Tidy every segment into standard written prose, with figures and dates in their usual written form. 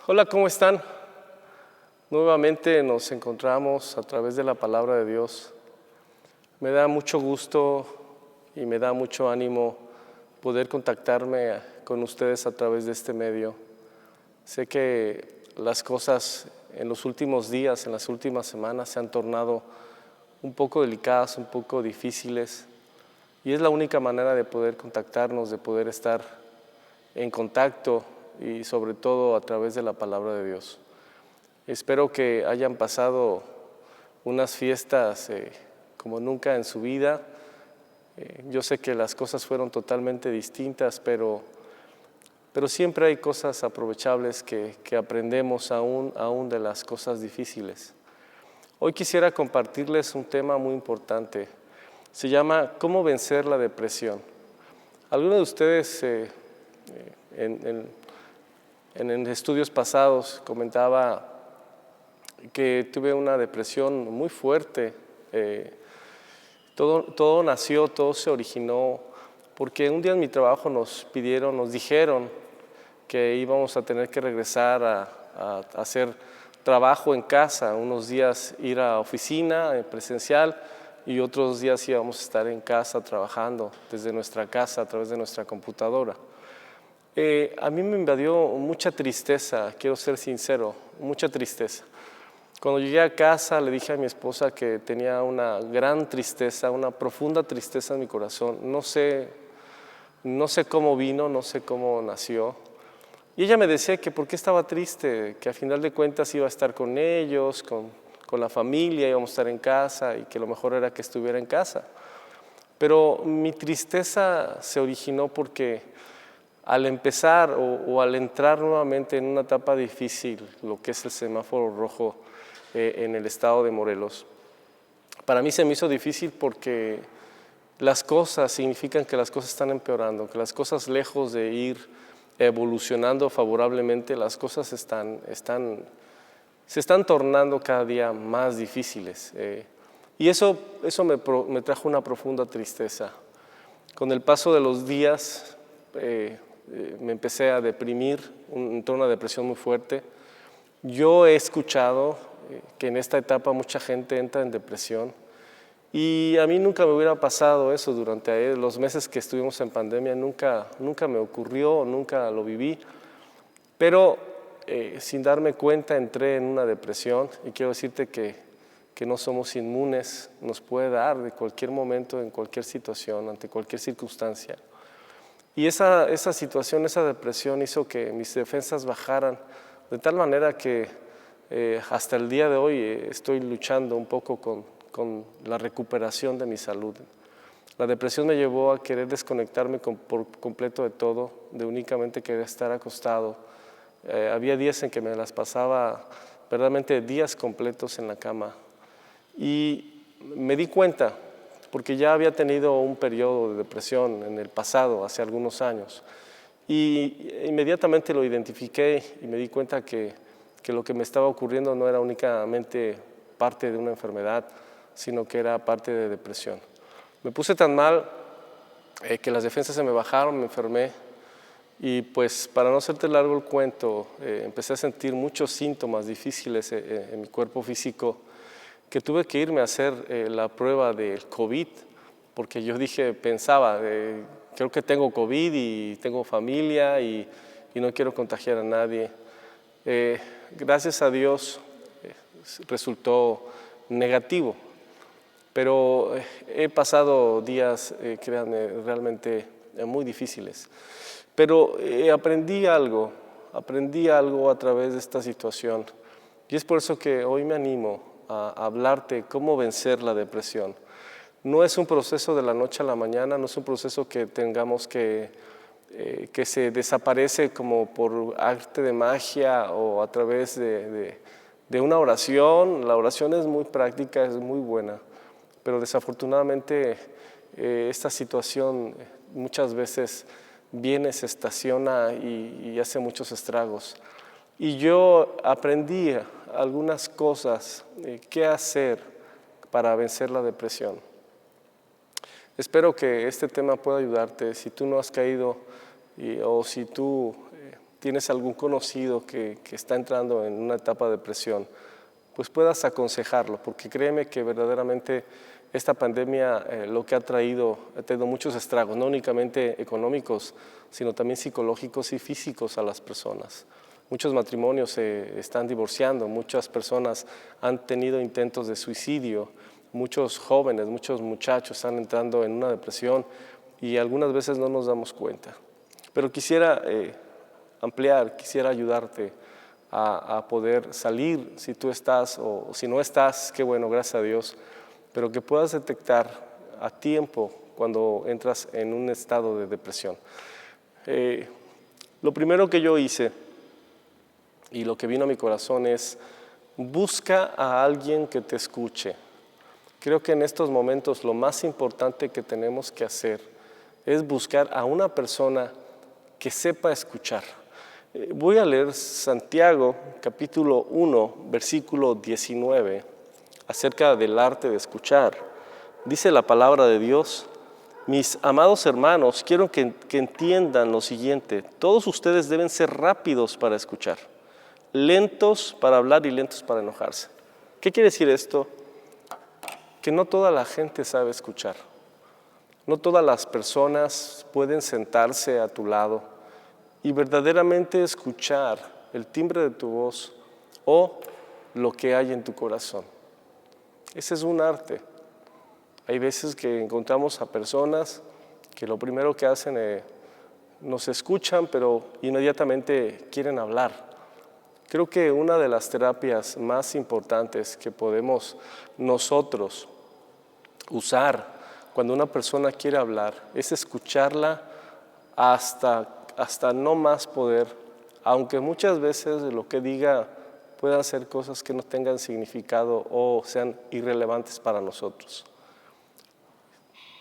Hola, ¿cómo están? Nuevamente nos encontramos a través de la palabra de Dios. Me da mucho gusto y me da mucho ánimo poder contactarme con ustedes a través de este medio. Sé que las cosas en los últimos días, en las últimas semanas, se han tornado un poco delicadas, un poco difíciles, y es la única manera de poder contactarnos, de poder estar en contacto y sobre todo a través de la palabra de Dios. Espero que hayan pasado unas fiestas como nunca en su vida. Yo sé que las cosas fueron totalmente distintas, pero siempre hay cosas aprovechables que aprendemos aún de las cosas difíciles. Hoy quisiera compartirles un tema muy importante. Se llama ¿Cómo vencer la depresión? Algunos de ustedes en estudios pasados comentaba que tuve una depresión muy fuerte. Todo nació, todo se originó porque un día en mi trabajo nos dijeron que íbamos a tener que regresar a hacer trabajo en casa, unos días ir a oficina presencial y otros días íbamos a estar en casa trabajando desde nuestra casa a través de nuestra computadora. A mí me invadió mucha tristeza, quiero ser sincero, mucha tristeza. Cuando llegué a casa le dije a mi esposa que tenía una gran tristeza, una profunda tristeza en mi corazón. No sé cómo vino, no sé cómo nació. Y ella me decía que por qué estaba triste, que a final de cuentas iba a estar con ellos, con la familia, íbamos a estar en casa y que lo mejor era que estuviera en casa. Pero mi tristeza se originó porque al empezar o al entrar nuevamente en una etapa difícil, lo que es el semáforo rojo en el estado de Morelos, para mí se me hizo difícil porque las cosas significan que las cosas están empeorando, que las cosas lejos de ir evolucionando favorablemente, las cosas se están tornando cada día más difíciles. Y eso me trajo una profunda tristeza. Con el paso de los días me empecé a deprimir, entró una depresión muy fuerte. Yo he escuchado que en esta etapa mucha gente entra en depresión y a mí nunca me hubiera pasado eso durante los meses que estuvimos en pandemia, nunca me ocurrió, nunca lo viví, pero sin darme cuenta entré en una depresión y quiero decirte que no somos inmunes, nos puede dar de cualquier momento, en cualquier situación, ante cualquier circunstancia. Y esa situación, esa depresión hizo que mis defensas bajaran de tal manera que hasta el día de hoy estoy luchando un poco con la recuperación de mi salud. La depresión me llevó a querer desconectarme por completo de todo, de únicamente querer estar acostado. Había días en que me las pasaba verdaderamente días completos en la cama. Y me di cuenta, porque ya había tenido un periodo de depresión en el pasado, hace algunos años, y inmediatamente lo identifiqué y me di cuenta que lo que me estaba ocurriendo no era únicamente parte de una enfermedad, sino que era parte de depresión. Me puse tan mal que las defensas se me bajaron, me enfermé, y pues para no hacerte largo el cuento, empecé a sentir muchos síntomas difíciles en mi cuerpo físico, que tuve que irme a hacer la prueba del COVID, porque yo pensaba, creo que tengo COVID y tengo familia y no quiero contagiar a nadie. Gracias a Dios resultó negativo, pero he pasado días, créanme, realmente muy difíciles. Pero aprendí algo a través de esta situación, y es por eso que hoy me animo a hablarte cómo vencer la depresión. No es un proceso de la noche a la mañana, no es un proceso que tengamos que se desaparece como por arte de magia o a través de una oración. La oración es muy práctica, es muy buena, pero desafortunadamente esta situación muchas veces viene, se estaciona y hace muchos estragos. Y yo aprendí algunas cosas, qué hacer para vencer la depresión. Espero que este tema pueda ayudarte. Si tú no has caído o si tú tienes algún conocido que está entrando en una etapa de depresión, pues puedas aconsejarlo, porque créeme que verdaderamente esta pandemia lo que ha tenido muchos estragos, no únicamente económicos, sino también psicológicos y físicos a las personas. Muchos matrimonios se están divorciando, muchas personas han tenido intentos de suicidio, muchos jóvenes, muchos muchachos están entrando en una depresión y algunas veces no nos damos cuenta. Pero quisiera ampliar, quisiera ayudarte a poder salir si tú estás o si no estás, qué bueno, gracias a Dios, pero que puedas detectar a tiempo cuando entras en un estado de depresión. Lo primero que yo hice y lo que vino a mi corazón es busca a alguien que te escuche. Creo que en estos momentos lo más importante que tenemos que hacer es buscar a una persona que sepa escuchar. Voy a leer Santiago, capítulo 1, versículo 19, acerca del arte de escuchar. Dice la palabra de Dios: mis amados hermanos, quiero que entiendan lo siguiente: todos ustedes deben ser rápidos para escuchar, lentos para hablar y lentos para enojarse. ¿Qué quiere decir esto? Que no toda la gente sabe escuchar. No todas las personas pueden sentarse a tu lado y verdaderamente escuchar el timbre de tu voz o lo que hay en tu corazón. Ese es un arte. Hay veces que encontramos a personas que lo primero que hacen es nos escuchan, pero inmediatamente quieren hablar. Creo que una de las terapias más importantes que podemos nosotros usar cuando una persona quiere hablar es escucharla hasta no más poder, aunque muchas veces lo que diga puedan ser cosas que no tengan significado o sean irrelevantes para nosotros.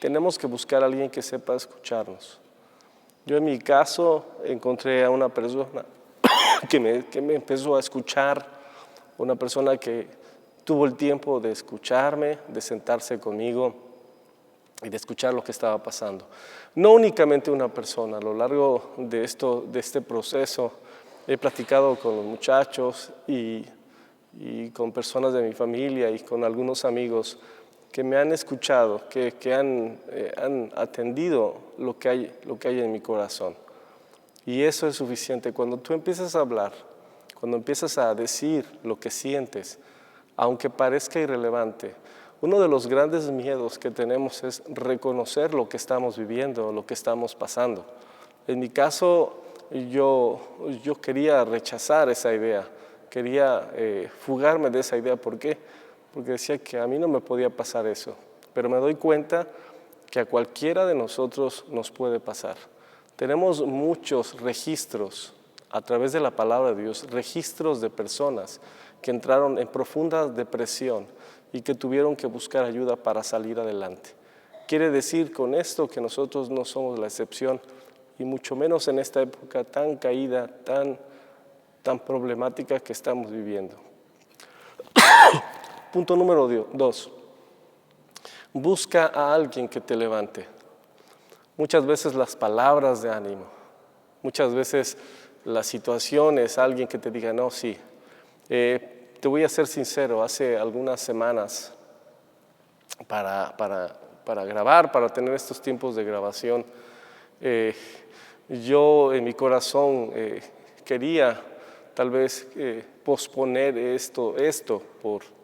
Tenemos que buscar a alguien que sepa escucharnos. Yo en mi caso encontré a una persona que me empezó a escuchar, una persona que tuvo el tiempo de escucharme, de sentarse conmigo y de escuchar lo que estaba pasando. No únicamente una persona, a lo largo de este proceso he platicado con los muchachos y con personas de mi familia y con algunos amigos que me han escuchado, que han atendido lo que hay en mi corazón. Y eso es suficiente. Cuando tú empiezas a hablar, cuando empiezas a decir lo que sientes, aunque parezca irrelevante, uno de los grandes miedos que tenemos es reconocer lo que estamos viviendo, lo que estamos pasando. En mi caso, yo quería rechazar esa idea, quería fugarme de esa idea. ¿Por qué? Porque decía que a mí no me podía pasar eso. Pero me doy cuenta que a cualquiera de nosotros nos puede pasar. Tenemos muchos registros a través de la palabra de Dios, registros de personas que entraron en profunda depresión y que tuvieron que buscar ayuda para salir adelante. Quiere decir con esto que nosotros no somos la excepción, y mucho menos en esta época tan caída, tan problemática que estamos viviendo. Punto número 2. Busca a alguien que te levante. Muchas veces las palabras de ánimo, muchas veces las situaciones, alguien que te diga, no, sí. Te voy a ser sincero, hace algunas semanas para grabar, para tener estos tiempos de grabación, yo en mi corazón quería tal vez posponer esto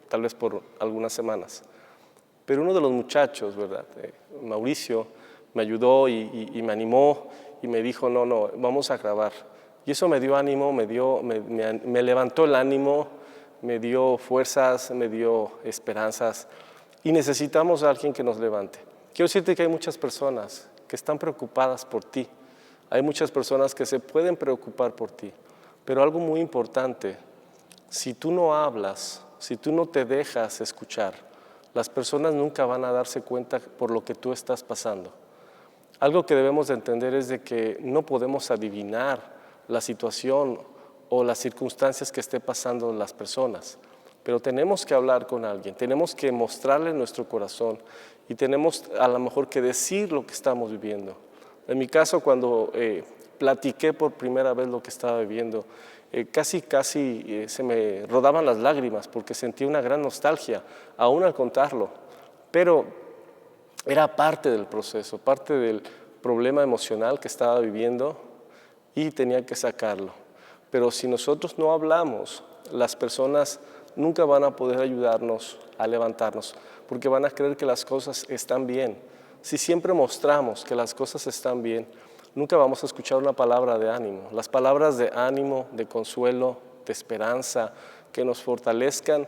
tal vez por algunas semanas. Pero uno de los muchachos, ¿verdad? Mauricio, me ayudó y me animó y me dijo, no, vamos a grabar. Y eso me dio ánimo, me levantó el ánimo, me dio fuerzas, me dio esperanzas, y necesitamos a alguien que nos levante. Quiero decirte que hay muchas personas que están preocupadas por ti, hay muchas personas que se pueden preocupar por ti, pero algo muy importante, si tú no hablas, si tú no te dejas escuchar, las personas nunca van a darse cuenta por lo que tú estás pasando. Algo que debemos de entender es de que no podemos adivinar la situación o las circunstancias que esté pasando las personas, pero tenemos que hablar con alguien, tenemos que mostrarle nuestro corazón y tenemos a lo mejor que decir lo que estamos viviendo. En mi caso, cuando platiqué por primera vez lo que estaba viviendo, casi se me rodaban las lágrimas porque sentí una gran nostalgia, aún al contarlo. Pero era parte del proceso, parte del problema emocional que estaba viviendo y tenía que sacarlo. Pero si nosotros no hablamos, las personas nunca van a poder ayudarnos a levantarnos, porque van a creer que las cosas están bien. Si siempre mostramos que las cosas están bien, nunca vamos a escuchar una palabra de ánimo. Las palabras de ánimo, de consuelo, de esperanza, que nos fortalezcan,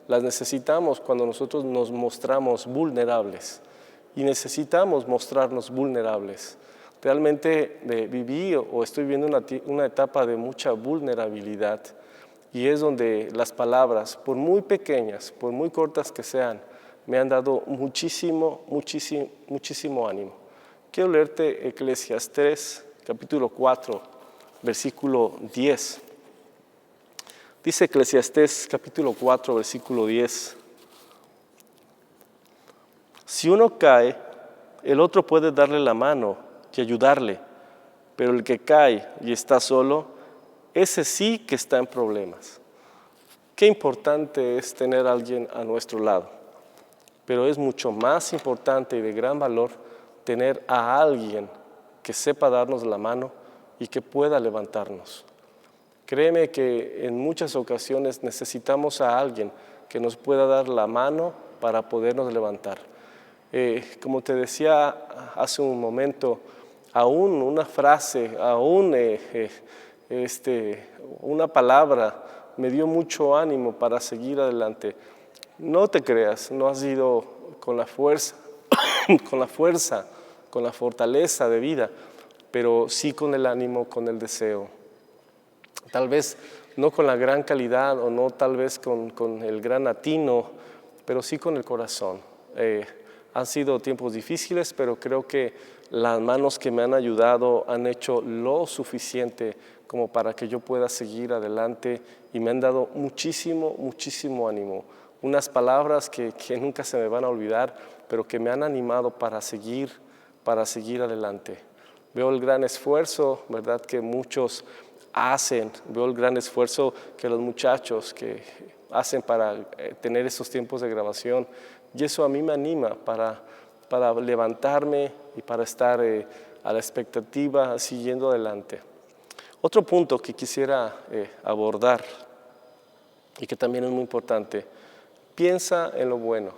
las necesitamos cuando nosotros nos mostramos vulnerables. Y necesitamos mostrarnos vulnerables. Realmente viví o estoy viviendo una etapa de mucha vulnerabilidad, y es donde las palabras, por muy pequeñas, por muy cortas que sean, me han dado muchísimo ánimo. Quiero leerte Eclesiastés, capítulo 4, versículo 10. Dice Eclesiastés, capítulo 4, versículo 10. Si uno cae, el otro puede darle la mano y ayudarle, pero el que cae y está solo, ese sí que está en problemas. Qué importante es tener a alguien a nuestro lado, pero es mucho más importante y de gran valor tener a alguien que sepa darnos la mano y que pueda levantarnos. Créeme que en muchas ocasiones necesitamos a alguien que nos pueda dar la mano para podernos levantar. Como te decía hace un momento, aún una frase, aún una palabra me dio mucho ánimo para seguir adelante. No te creas, no ha sido con la fuerza, con la fortaleza de vida, pero sí con el ánimo, con el deseo. Tal vez no con la gran calidad o no tal vez con el gran atino, pero sí con el corazón. Han sido tiempos difíciles, pero creo que las manos que me han ayudado han hecho lo suficiente como para que yo pueda seguir adelante, y me han dado muchísimo ánimo. Unas palabras que nunca se me van a olvidar, pero que me han animado para seguir adelante. Veo el gran esfuerzo, ¿verdad?, que muchos hacen. Veo el gran esfuerzo que los muchachos que hacen para tener esos tiempos de grabación. Y eso a mí me anima para levantarme y para estar a la expectativa, siguiendo adelante. Otro punto que quisiera abordar y que también es muy importante: piensa en lo bueno.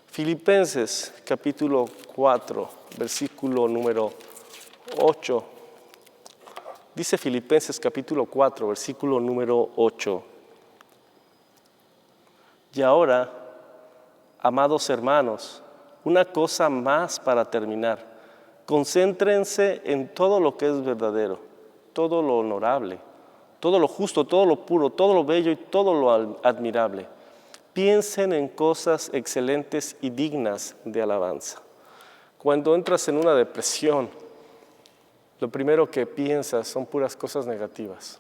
Filipenses capítulo 4, versículo número 8. Dice Filipenses capítulo 4, versículo número 8. Y ahora, amados hermanos, una cosa más para terminar: concéntrense en todo lo que es verdadero, todo lo honorable, todo lo justo, todo lo puro, todo lo bello y todo lo admirable. Piensen en cosas excelentes y dignas de alabanza. Cuando entras en una depresión, lo primero que piensas son puras cosas negativas.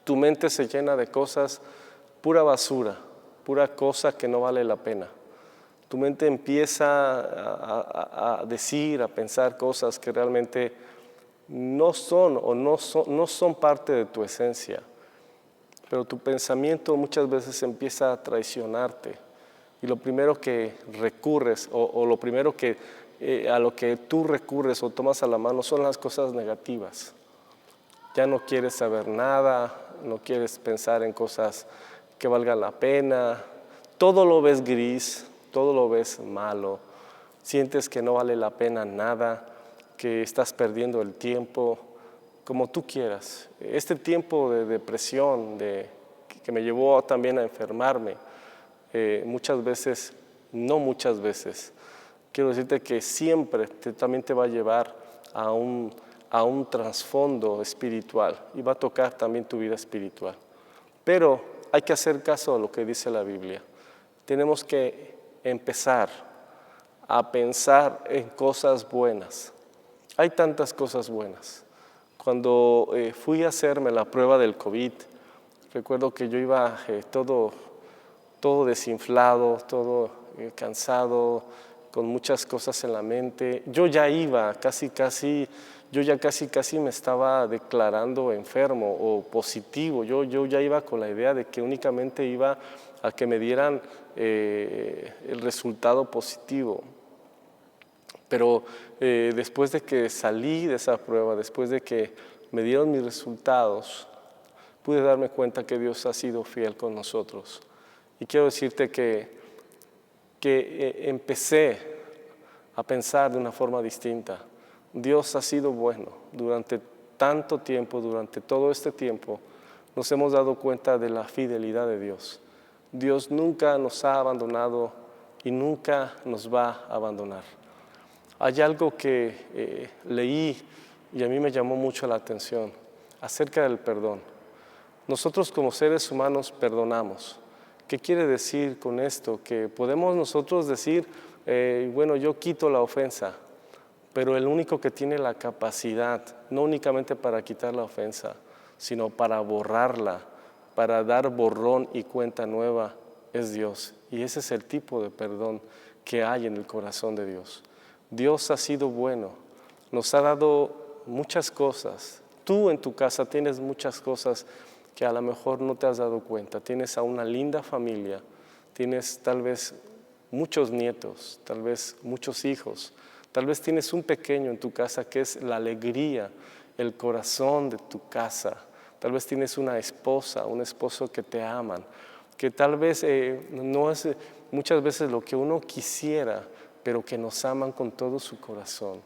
Tu mente se llena de cosas, pura basura, pura cosa que no vale la pena. Tu mente empieza a decir, a pensar cosas que realmente no son parte de tu esencia. Pero tu pensamiento muchas veces empieza a traicionarte, y lo primero que recurres o lo primero a lo que tú recurres o tomas a la mano son las cosas negativas. Ya no quieres saber nada, no quieres pensar en cosas que valgan la pena, todo lo ves gris, todo lo ves malo, sientes que no vale la pena nada, que estás perdiendo el tiempo, como tú quieras. Este tiempo de depresión que me llevó también a enfermarme, muchas veces, quiero decirte que siempre también te va a llevar a un trasfondo espiritual, y va a tocar también tu vida espiritual. Pero hay que hacer caso a lo que dice la Biblia. Tenemos que empezar a pensar en cosas buenas. Hay tantas cosas buenas. Cuando fui a hacerme la prueba del COVID, recuerdo que yo iba todo desinflado, todo cansado, con muchas cosas en la mente. Yo ya iba casi me estaba declarando enfermo o positivo. Yo ya iba con la idea de que únicamente iba a que me dieran el resultado positivo. Pero después de que salí de esa prueba, después de que me dieron mis resultados, pude darme cuenta que Dios ha sido fiel con nosotros. Y quiero decirte que empecé a pensar de una forma distinta. Dios ha sido bueno durante tanto tiempo, durante todo este tiempo, nos hemos dado cuenta de la fidelidad de Dios. Dios nunca nos ha abandonado y nunca nos va a abandonar. Hay algo que leí y a mí me llamó mucho la atención acerca del perdón. Nosotros como seres humanos perdonamos. ¿Qué quiere decir con esto? Que podemos nosotros decir, bueno, yo quito la ofensa, pero el único que tiene la capacidad, no únicamente para quitar la ofensa, sino para borrarla, para dar borrón y cuenta nueva, es Dios. Y ese es el tipo de perdón que hay en el corazón de Dios. Dios ha sido bueno, nos ha dado muchas cosas. Tú en tu casa tienes muchas cosas que a lo mejor no te has dado cuenta. Tienes a una linda familia, tienes tal vez muchos nietos, tal vez muchos hijos, tal vez tienes un pequeño en tu casa que es la alegría, el corazón de tu casa. Tal vez tienes una esposa, un esposo que te aman, que tal vez no es muchas veces lo que uno quisiera, pero que nos aman con todo su corazón.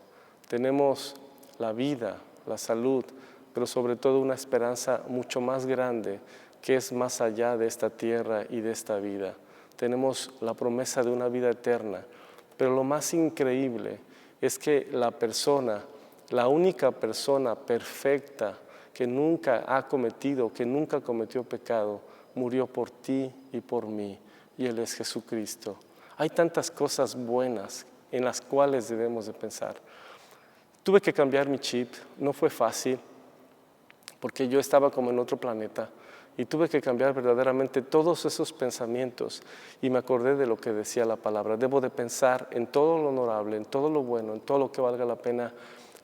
Tenemos la vida, la salud, pero sobre todo una esperanza mucho más grande que es más allá de esta tierra y de esta vida. Tenemos la promesa de una vida eterna, pero lo más increíble es que la única persona perfecta que nunca ha cometido, que nunca cometió pecado, murió por ti y por mí, y Él es Jesucristo. Hay tantas cosas buenas en las cuales debemos de pensar. Tuve que cambiar mi chip, no fue fácil, porque yo estaba como en otro planeta y tuve que cambiar verdaderamente todos esos pensamientos y me acordé de lo que decía la palabra. Debo de pensar en todo lo honorable, en todo lo bueno, en todo lo que valga la pena.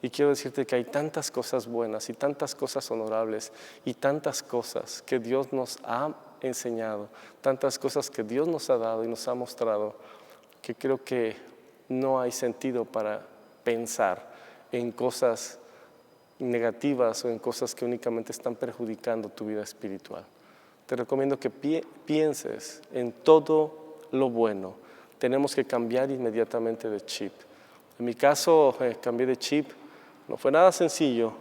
Y quiero decirte que hay tantas cosas buenas y tantas cosas honorables y tantas cosas que Dios nos ha enseñado, tantas cosas que Dios nos ha dado y nos ha mostrado, que creo que no hay sentido para pensar en cosas negativas o en cosas que únicamente están perjudicando tu vida espiritual. Te recomiendo que pienses en todo lo bueno. Tenemos que cambiar inmediatamente de chip. En mi caso, cambié de chip. No fue nada sencillo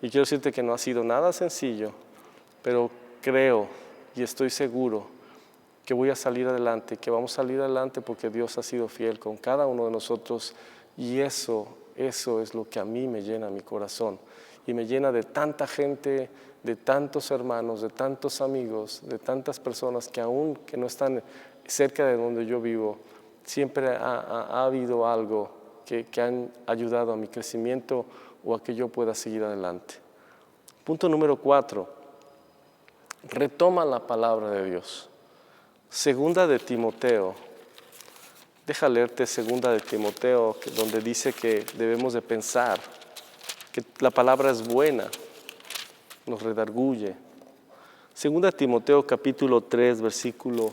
y quiero decirte que no ha sido nada sencillo, pero creo y estoy seguro que voy a salir adelante, que vamos a salir adelante porque Dios ha sido fiel con cada uno de nosotros y eso es lo que a mí me llena mi corazón y me llena de tanta gente, de tantos hermanos, de tantos amigos, de tantas personas que aún que no están cerca de donde yo vivo, siempre ha habido algo que han ayudado a mi crecimiento o a que yo pueda seguir adelante. Punto número 4, retoma la palabra de Dios. Segunda de Timoteo, deja leerte segunda de Timoteo, donde dice que debemos de pensar, que la palabra es buena, nos redarguye. Segunda de Timoteo capítulo 3, versículo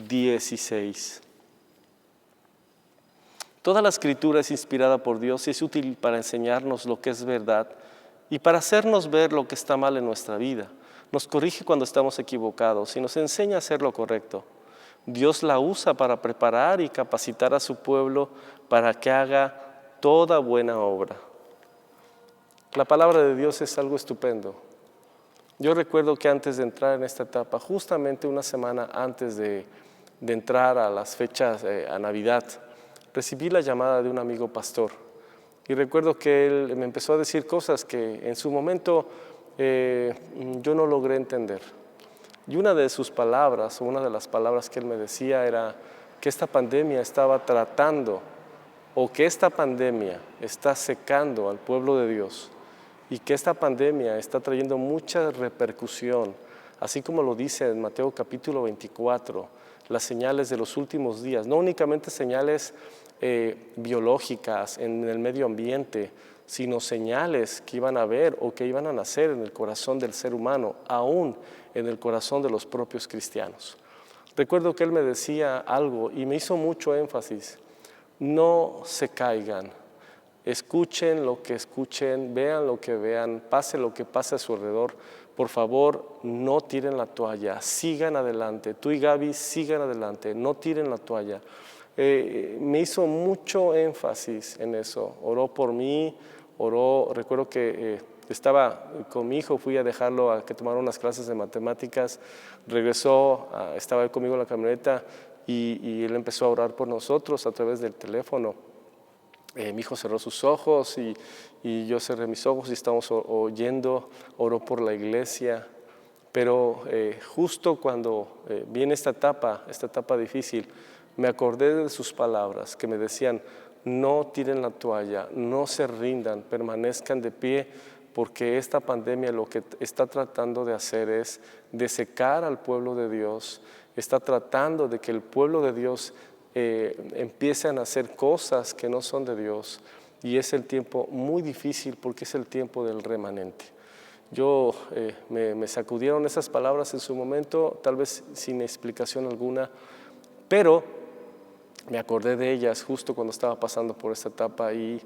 16. Toda la escritura es inspirada por Dios y es útil para enseñarnos lo que es verdad y para hacernos ver lo que está mal en nuestra vida. Nos corrige cuando estamos equivocados y nos enseña a hacer lo correcto. Dios la usa para preparar y capacitar a su pueblo para que haga toda buena obra. La palabra de Dios es algo estupendo. Yo recuerdo que antes de entrar en esta etapa, justamente una semana antes de entrar a las fechas a Navidad, recibí la llamada de un amigo pastor y recuerdo que él me empezó a decir cosas que en su momento yo no logré entender. Y una de sus palabras, o una de las palabras que él me decía era que esta pandemia estaba tratando, o que esta pandemia está secando al pueblo de Dios, y que esta pandemia está trayendo mucha repercusión, así como lo dice en Mateo capítulo 24, las señales de los últimos días, no únicamente señales biológicas en el medio ambiente, sino señales que iban a ver o que iban a nacer en el corazón del ser humano, aún en el corazón de los propios cristianos. Recuerdo que él me decía algo y me hizo mucho énfasis: no se caigan, escuchen lo que escuchen, vean lo que vean, pase lo que pase a su alrededor, por favor no tiren la toalla, sigan adelante, tú y Gaby sigan adelante, no tiren la toalla. Me hizo mucho énfasis en eso, oró por mí, recuerdo que estaba con mi hijo, fui a dejarlo a que tomara unas clases de matemáticas, regresó, estaba conmigo en la camioneta y él empezó a orar por nosotros a través del teléfono. Mi hijo cerró sus ojos y yo cerré mis ojos y estábamos oyendo, oró por la iglesia. Pero justo cuando viene esta etapa difícil, me acordé de sus palabras que me decían: no tiren la toalla, no se rindan, permanezcan de pie, porque esta pandemia lo que está tratando de hacer es desecar al pueblo de Dios, está tratando de que el pueblo de Dios empiecen a hacer cosas que no son de Dios, y es el tiempo muy difícil porque es el tiempo del remanente. Me sacudieron esas palabras en su momento, tal vez sin explicación alguna, pero me acordé de ellas justo cuando estaba pasando por esta etapa y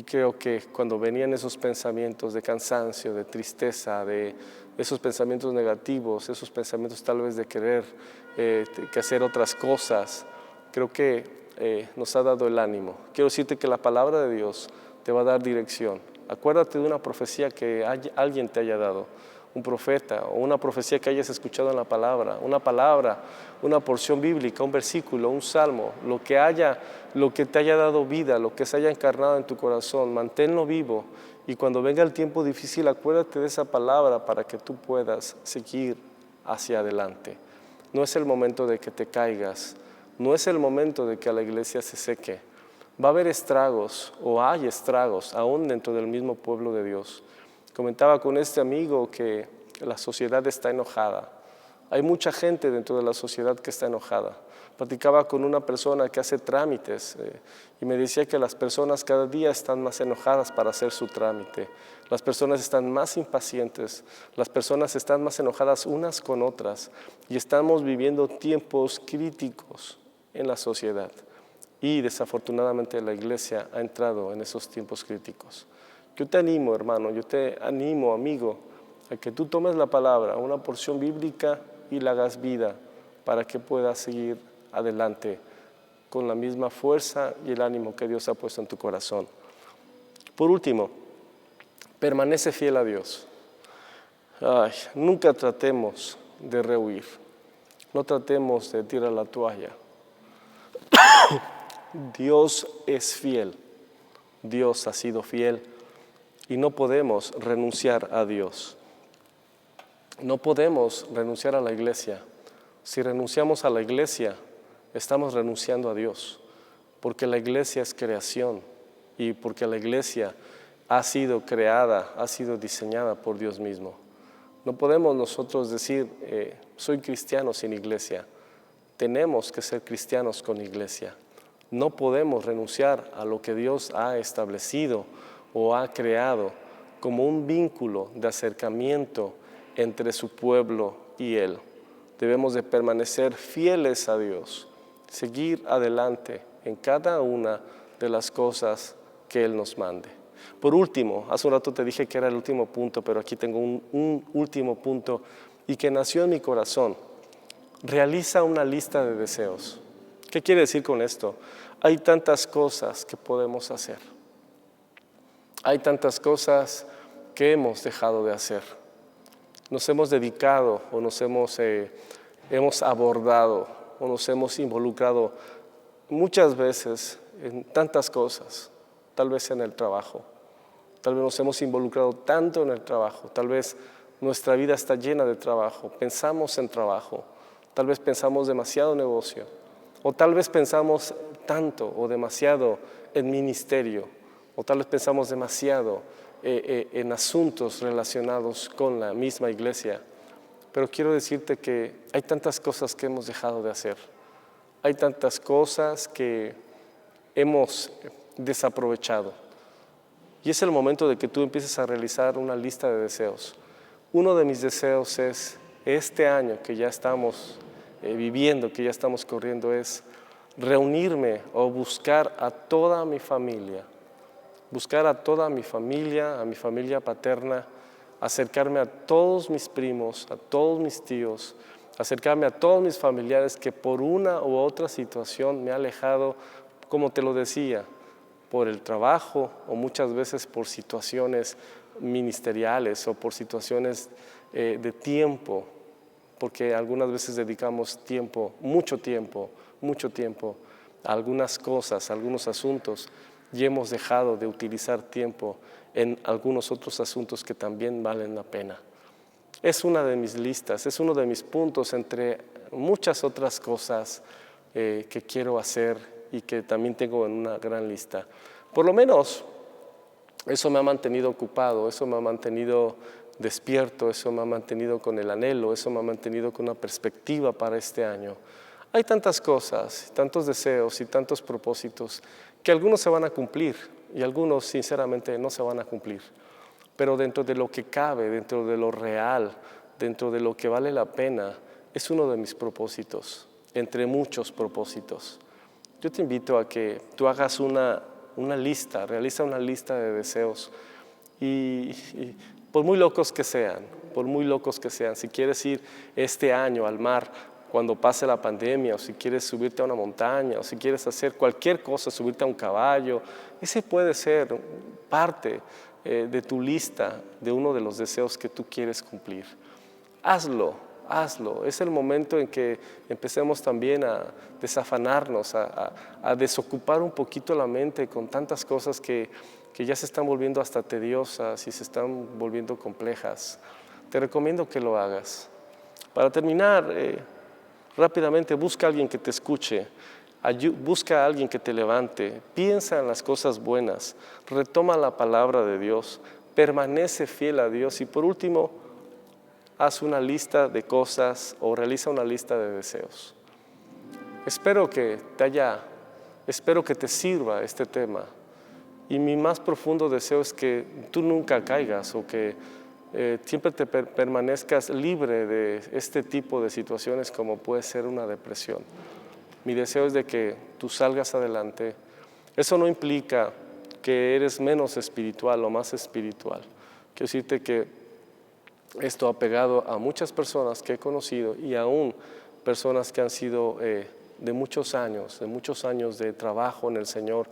creo que cuando venían esos pensamientos de cansancio, de tristeza, de esos pensamientos negativos, esos pensamientos tal vez de querer que hacer otras cosas, creo que nos ha dado el ánimo. Quiero decirte que la palabra de Dios te va a dar dirección. Acuérdate de una profecía que alguien te haya dado, un profeta, o una profecía que hayas escuchado en la palabra, una porción bíblica, un versículo, un salmo, lo que te haya dado vida, lo que se haya encarnado en tu corazón, manténlo vivo, y cuando venga el tiempo difícil, acuérdate de esa palabra para que tú puedas seguir hacia adelante. No es el momento de que te caigas, no es el momento de que la iglesia se seque. Va a haber estragos, o hay estragos, aún dentro del mismo pueblo de Dios. Comentaba con este amigo que la sociedad está enojada. Hay mucha gente dentro de la sociedad que está enojada. Platicaba con una persona que hace trámites y me decía que las personas cada día están más enojadas para hacer su trámite. Las personas están más impacientes, las personas están más enojadas unas con otras y estamos viviendo tiempos críticos en la sociedad. Y desafortunadamente la iglesia ha entrado en esos tiempos críticos. Yo te animo, hermano, yo te animo, amigo, a que tú tomes la palabra, una porción bíblica, y la hagas vida para que puedas seguir adelante con la misma fuerza y el ánimo que Dios ha puesto en tu corazón. Por último, permanece fiel a Dios. Nunca tratemos de rehuir, no tratemos de tirar la toalla. Dios es fiel, Dios ha sido fiel y no podemos renunciar a Dios. No podemos renunciar a la iglesia. Si renunciamos a la iglesia, estamos renunciando a Dios, porque la iglesia es creación y porque la iglesia ha sido creada, ha sido diseñada por Dios mismo. No podemos nosotros decir, soy cristiano sin iglesia. Tenemos que ser cristianos con iglesia. No podemos renunciar a lo que Dios ha establecido o ha creado como un vínculo de acercamiento entre su pueblo y Él. Debemos de permanecer fieles a Dios, seguir adelante en cada una de las cosas que Él nos mande. Por último, hace un rato te dije que era el último punto, pero aquí tengo un último punto y que nació en mi corazón. Realiza una lista de deseos. ¿Qué quiere decir con esto? Hay tantas cosas que podemos hacer. Hay tantas cosas que hemos dejado de hacer. Nos hemos dedicado o nos hemos abordado o nos hemos involucrado muchas veces en tantas cosas, tal vez en el trabajo. Tal vez nos hemos involucrado tanto en el trabajo, tal vez nuestra vida está llena de trabajo, pensamos en trabajo, tal vez pensamos demasiado en negocio, o tal vez pensamos tanto o demasiado en ministerio, o tal vez pensamos demasiado en asuntos relacionados con la misma iglesia. Pero quiero decirte que hay tantas cosas que hemos dejado de hacer. Hay tantas cosas que hemos desaprovechado. Y es el momento de que tú empieces a realizar una lista de deseos. Uno de mis deseos es, este año que ya estamos viviendo, que ya estamos corriendo, es reunirme o buscar a toda mi familia. Buscar a toda mi familia, a mi familia paterna, acercarme a todos mis primos, a todos mis tíos, acercarme a todos mis familiares que por una u otra situación me ha alejado, como te lo decía, por el trabajo o muchas veces por situaciones ministeriales o por situaciones de tiempo, porque algunas veces dedicamos tiempo, mucho tiempo a algunas cosas, a algunos asuntos, y hemos dejado de utilizar tiempo en algunos otros asuntos que también valen la pena. Es una de mis listas, es uno de mis puntos entre muchas otras cosas que quiero hacer y que también tengo en una gran lista. Por lo menos eso me ha mantenido ocupado, eso me ha mantenido despierto, eso me ha mantenido con el anhelo, eso me ha mantenido con una perspectiva para este año. Hay tantas cosas, tantos deseos y tantos propósitos que algunos se van a cumplir y algunos sinceramente no se van a cumplir. Pero dentro de lo que cabe, dentro de lo real, dentro de lo que vale la pena, es uno de mis propósitos, entre muchos propósitos. Yo te invito a que tú hagas una lista, realiza una lista de deseos y por muy locos que sean, si quieres ir este año al mar cuando pase la pandemia, o si quieres subirte a una montaña, o si quieres hacer cualquier cosa, subirte a un caballo, ese puede ser parte de tu lista de uno de los deseos que tú quieres cumplir. Hazlo. Es el momento en que empecemos también a desafanarnos, a desocupar un poquito la mente con tantas cosas que ya se están volviendo hasta tediosas y se están volviendo complejas. Te recomiendo que lo hagas. Para terminar, rápidamente busca a alguien que te escuche, busca a alguien que te levante, piensa en las cosas buenas, retoma la palabra de Dios, permanece fiel a Dios y por último, haz una lista de cosas o realiza una lista de deseos. Espero que te sirva este tema y mi más profundo deseo es que tú nunca caigas o que siempre te permanezcas libre de este tipo de situaciones como puede ser una depresión. Mi deseo es de que tú salgas adelante. Eso no implica que eres menos espiritual o más espiritual. Quiero decirte que esto ha pegado a muchas personas que he conocido y aún personas que han sido de muchos años de trabajo en el Señor,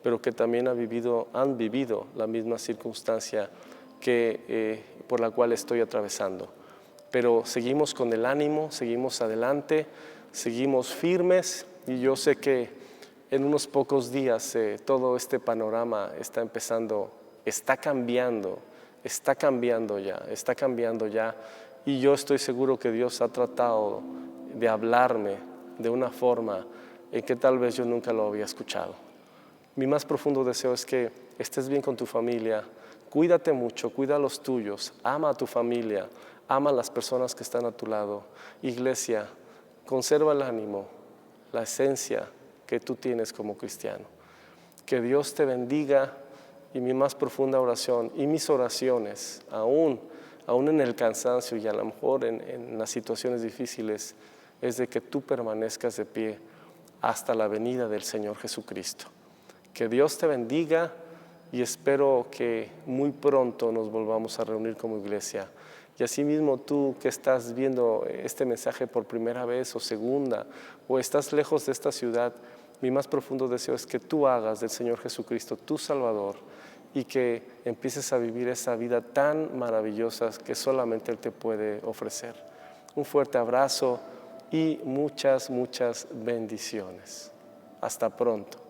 pero que también han vivido la misma circunstancia por la cual estoy atravesando. Pero seguimos con el ánimo, seguimos adelante, seguimos firmes y yo sé que en unos pocos días todo este panorama está cambiando ya y yo estoy seguro que Dios ha tratado de hablarme de una forma en que tal vez yo nunca lo había escuchado. Mi más profundo deseo es que estés bien con tu familia, cuídate mucho, cuida a los tuyos, ama a tu familia, ama a las personas que están a tu lado. Iglesia, conserva el ánimo, la esencia que tú tienes como cristiano. Que Dios te bendiga y mi más profunda oración y mis oraciones, aún en el cansancio y a lo mejor en las situaciones difíciles, es de que tú permanezcas de pie hasta la venida del Señor Jesucristo. Que Dios te bendiga y espero que muy pronto nos volvamos a reunir como iglesia. Y asimismo tú que estás viendo este mensaje por primera vez o segunda, o estás lejos de esta ciudad, mi más profundo deseo es que tú hagas del Señor Jesucristo tu Salvador y que empieces a vivir esa vida tan maravillosa que solamente Él te puede ofrecer. Un fuerte abrazo y muchas bendiciones. Hasta pronto.